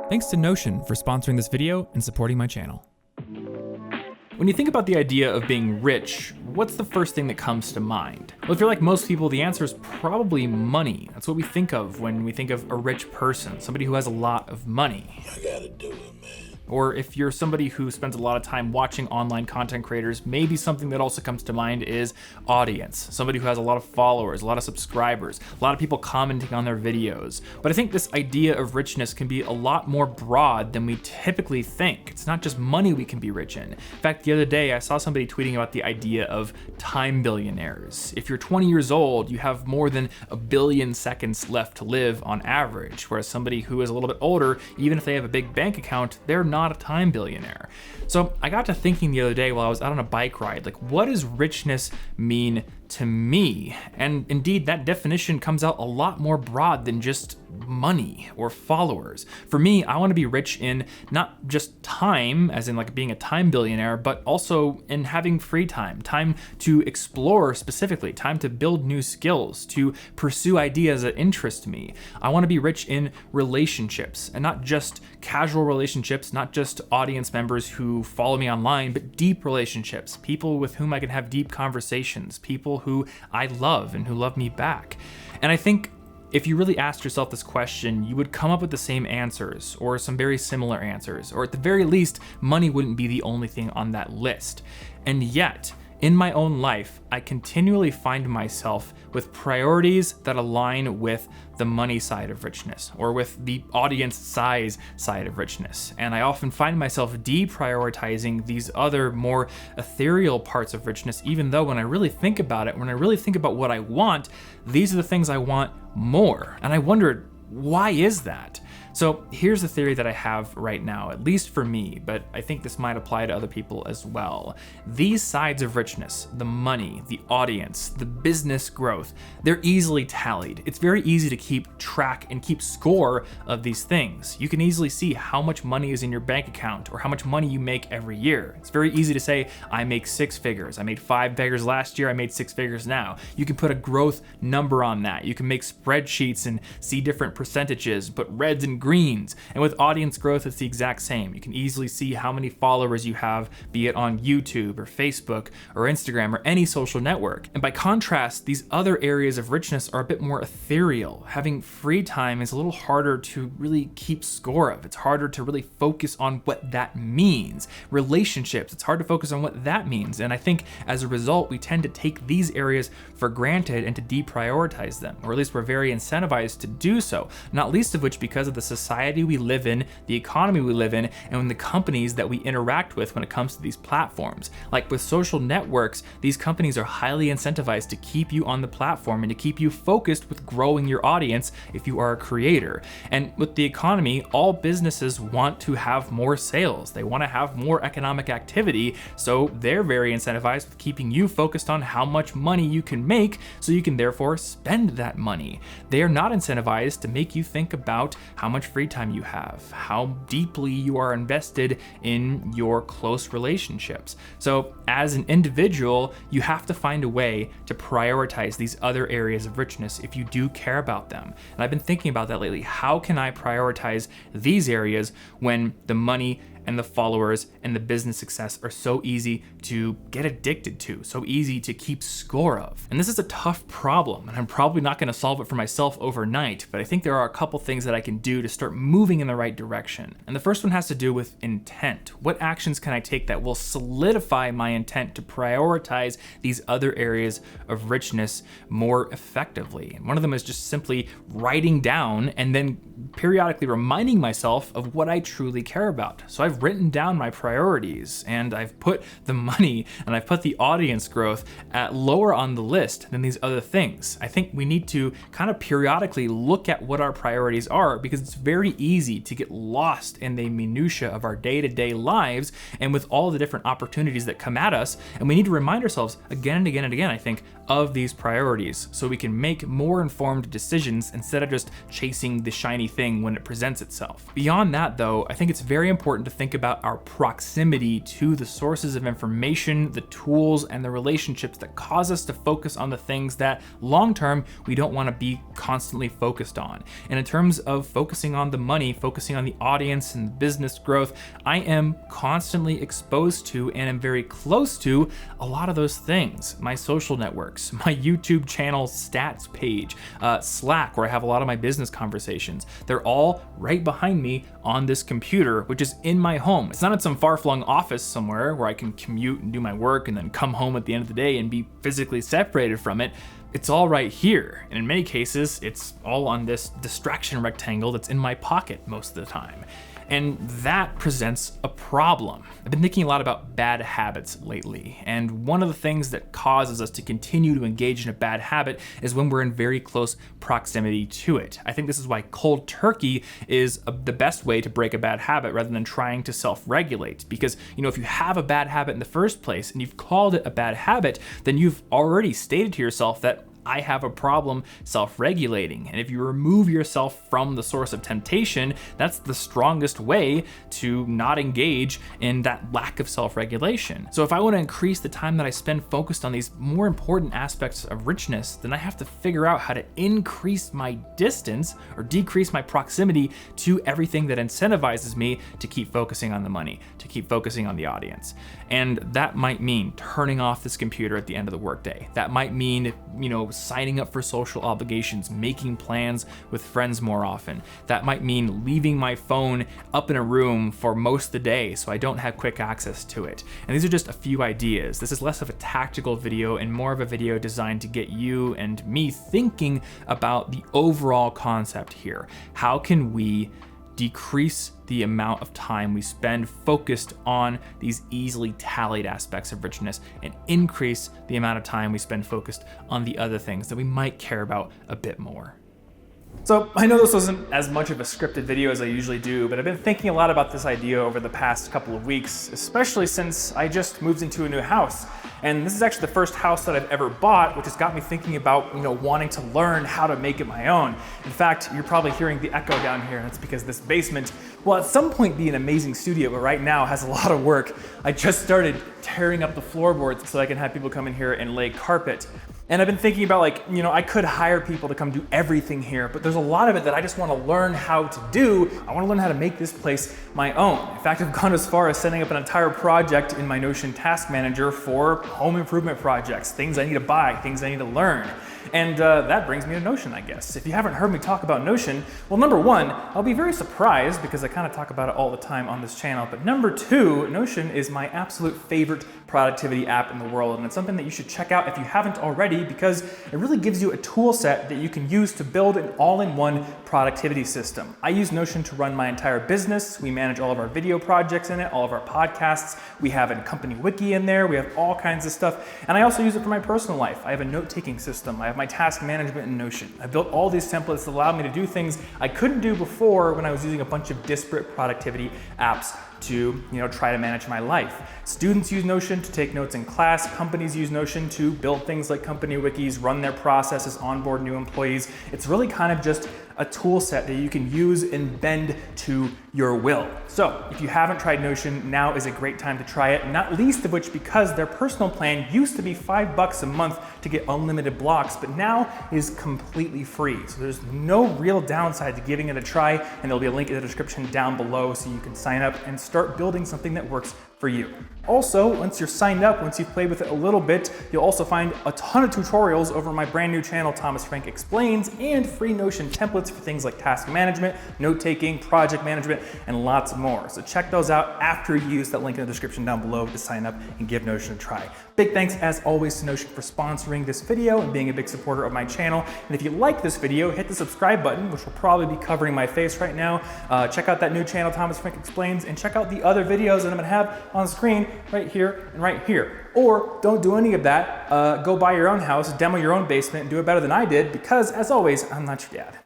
Thanks to Notion for sponsoring this video and supporting my channel. When you think about the idea of being rich, what's the first thing that comes to mind? Well, if you're like most people, the answer is probably money. That's what we think of when we think of a rich person, somebody who has a lot of money. I gotta do it, man. Or if you're somebody who spends a lot of time watching online content creators, maybe something that also comes to mind is audience. Somebody who has a lot of followers, a lot of subscribers, a lot of people commenting on their videos. But I think this idea of richness can be a lot more broad than we typically think. It's not just money we can be rich in. In fact, the other day I saw somebody tweeting about the idea of time billionaires. If you're 20 years old, you have more than 1 billion seconds left to live on average, whereas somebody who is a little bit older, even if they have a big bank account, they're not a time billionaire. So I got to thinking the other day while I was out on a bike ride, like, what does richness mean to me? And indeed, that definition comes out a lot more broad than just money or followers. For me, I want to be rich in not just time, as in like being a time billionaire, but also in having free time, time to explore specifically, time to build new skills, to pursue ideas that interest me. I want to be rich in relationships, and not just casual relationships, not just audience members who follow me online, but deep relationships, people with whom I can have deep conversations, people who I love and who love me back. And I think if you really asked yourself this question, you would come up with the same answers or some very similar answers, or at the very least, money wouldn't be the only thing on that list. And yet, in my own life, I continually find myself with priorities that align with the money side of richness, or with the audience size side of richness. And I often find myself deprioritizing these other more ethereal parts of richness, even though when I really think about it, when I really think about what I want, these are the things I want more. And I wondered, why is that? So here's the theory that I have right now, at least for me, but I think this might apply to other people as well. These sides of richness, the money, the audience, the business growth, they're easily tallied. It's very easy to keep track and keep score of these things. You can easily see how much money is in your bank account or how much money you make every year. It's very easy to say, I make 6 figures. I made 5 figures last year, I made 6 figures now. You can put a growth number on that. You can make spreadsheets and see different percentages, put reds and greens. And with audience growth, it's the exact same. You can easily see how many followers you have, be it on YouTube or Facebook or Instagram or any social network. And by contrast, these other areas of richness are a bit more ethereal. Having free time is a little harder to really keep score of. It's harder to really focus on what that means. Relationships, it's hard to focus on what that means. And I think as a result, we tend to take these areas for granted and to deprioritize them, or at least we're very incentivized to do so, not least of which because of the society we live in, the economy we live in, and the companies that we interact with when it comes to these platforms. Like with social networks, these companies are highly incentivized to keep you on the platform and to keep you focused with growing your audience if you are a creator. And with the economy, all businesses want to have more sales. They want to have more economic activity, so they're very incentivized with keeping you focused on how much money you can make so you can therefore spend that money. They are not incentivized to make you think about how much free time you have, how deeply you are invested in your close relationships. So as an individual, you have to find a way to prioritize these other areas of richness if you do care about them. And I've been thinking about that lately. How can I prioritize these areas when the money and the followers and the business success are so easy to get addicted to, so easy to keep score of? And this is a tough problem, and I'm probably not gonna solve it for myself overnight, but I think there are a couple things that I can do to start moving in the right direction. And the first one has to do with intent. What actions can I take that will solidify my intent to prioritize these other areas of richness more effectively? And one of them is just simply writing down and then periodically reminding myself of what I truly care about. So I've written down my priorities, and I've put the money and I've put the audience growth at lower on the list than these other things. I think we need to kind of periodically look at what our priorities are, because it's very easy to get lost in the minutia of our day-to-day lives and with all the different opportunities that come at us. And we need to remind ourselves again and again and again, I think, of these priorities so we can make more informed decisions instead of just chasing the shiny anything when it presents itself. Beyond that though, I think it's very important to think about our proximity to the sources of information, the tools, and the relationships that cause us to focus on the things that long-term we don't want to be constantly focused on. And in terms of focusing on the money, focusing on the audience and business growth, I am constantly exposed to and am very close to a lot of those things. My social networks, my YouTube channel stats page, Slack, where I have a lot of my business conversations. They're all right behind me on this computer, which is in my home. It's not in some far-flung office somewhere where I can commute and do my work and then come home at the end of the day and be physically separated from it. It's all right here. And in many cases, it's all on this distraction rectangle that's in my pocket most of the time. And that presents a problem. I've been thinking a lot about bad habits lately, and one of the things that causes us to continue to engage in a bad habit is when we're in very close proximity to it. I think this is why cold turkey is the best way to break a bad habit rather than trying to self-regulate. Because, if you have a bad habit in the first place and you've called it a bad habit, then you've already stated to yourself that I have a problem self-regulating. And if you remove yourself from the source of temptation, that's the strongest way to not engage in that lack of self-regulation. So if I want to increase the time that I spend focused on these more important aspects of richness, then I have to figure out how to increase my distance or decrease my proximity to everything that incentivizes me to keep focusing on the money, to keep focusing on the audience. And that might mean turning off this computer at the end of the workday. That might mean, signing up for social obligations, making plans with friends more often. That might mean leaving my phone up in a room for most of the day so I don't have quick access to it. And these are just a few ideas. This is less of a tactical video and more of a video designed to get you and me thinking about the overall concept here. How can we decrease the amount of time we spend focused on these easily tallied aspects of richness and increase the amount of time we spend focused on the other things that we might care about a bit more? So I know this wasn't as much of a scripted video as I usually do, but I've been thinking a lot about this idea over the past couple of weeks, especially since I just moved into a new house. And this is actually the first house that I've ever bought, which has got me thinking about, wanting to learn how to make it my own. In fact, you're probably hearing the echo down here, and it's because this basement will at some point be an amazing studio, but right now has a lot of work. I just started tearing up the floorboards so I can have people come in here and lay carpet. And I've been thinking about I could hire people to come do everything here, but there's a lot of it that I just want to learn how to do. I want to learn how to make this place my own. In fact, I've gone as far as setting up an entire project in my Notion task manager for home improvement projects, things I need to buy, things I need to learn. And that brings me to Notion, I guess. If you haven't heard me talk about Notion, well, number one, I'll be very surprised because I kind of talk about it all the time on this channel. But number two, Notion is my absolute favorite productivity app in the world. And it's something that you should check out if you haven't already, because it really gives you a tool set that you can use to build an all-in-one productivity system. I use Notion to run my entire business. We manage all of our video projects in it, all of our podcasts. We have a company wiki in there. We have all kinds of stuff. And I also use it for my personal life. I have a note-taking system. I have my task management in Notion. I built all these templates that allow me to do things I couldn't do before when I was using a bunch of disparate productivity apps to try to manage my life. Students use Notion to take notes in class. Companies use Notion to build things like company wikis, run their processes, onboard new employees. It's really kind of just a tool set that you can use and bend to your will. So if you haven't tried Notion, now is a great time to try it, not least of which because their personal plan used to be $5 a month to get unlimited blocks, but now is completely free. So there's no real downside to giving it a try, and there'll be a link in the description down below so you can sign up and start building something that works for you. Also, once you're signed up, once you've played with it a little bit, you'll also find a ton of tutorials over my brand new channel, Thomas Frank Explains, and free Notion templates for things like task management, note-taking, project management, and lots more. So check those out after you use that link in the description down below to sign up and give Notion a try. Big thanks, as always, to Notion for sponsoring this video and being a big supporter of my channel. And if you like this video, hit the subscribe button, which will probably be covering my face right now. Check out that new channel, Thomas Frank Explains, and check out the other videos that I'm gonna have on the screen right here and right here. Or don't do any of that. Go buy your own house, demo your own basement, and do it better than I did, because as always, I'm not your dad.